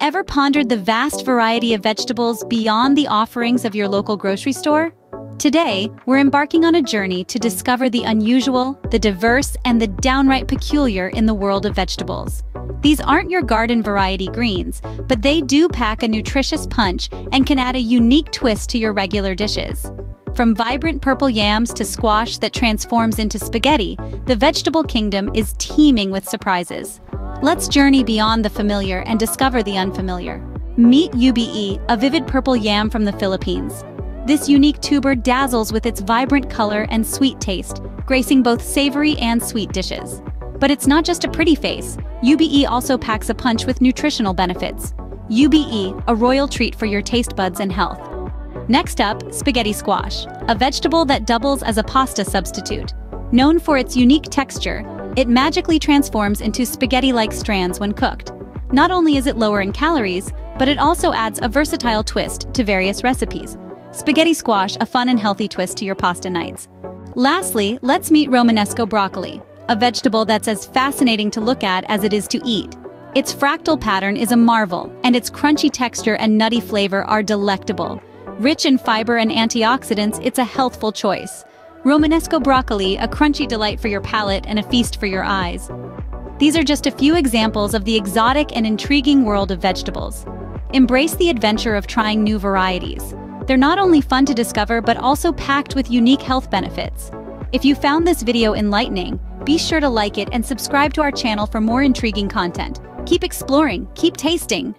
Ever pondered the vast variety of vegetables beyond the offerings of your local grocery store? Today, we're embarking on a journey to discover the unusual, the diverse, and the downright peculiar in the world of vegetables. These aren't your garden variety greens, but they do pack a nutritious punch and can add a unique twist to your regular dishes. From vibrant purple yams to squash that transforms into spaghetti, the vegetable kingdom is teeming with surprises. Let's journey beyond the familiar and discover the unfamiliar. Meet ube, a vivid purple yam from the Philippines. This unique tuber dazzles with its vibrant color and sweet taste, gracing both savory and sweet dishes. But it's not just a pretty face. Ube also packs a punch with nutritional benefits. Ube, a royal treat for your taste buds and health. Next up, spaghetti squash, a vegetable that doubles as a pasta substitute. Known for its unique texture, it magically transforms into spaghetti-like strands when cooked. Not only is it lower in calories, but it also adds a versatile twist to various recipes. Spaghetti squash, a fun and healthy twist to your pasta nights. Lastly, let's meet Romanesco broccoli, a vegetable that's as fascinating to look at as it is to eat. Its fractal pattern is a marvel, and its crunchy texture and nutty flavor are delectable. Rich in fiber and antioxidants, it's a healthful choice. Romanesco broccoli, a crunchy delight for your palate and a feast for your eyes. These are just a few examples of the exotic and intriguing world of vegetables. Embrace the adventure of trying new varieties. They're not only fun to discover, but also packed with unique health benefits. If you found this video enlightening, be sure to like it and subscribe to our channel for more intriguing content. Keep exploring, keep tasting,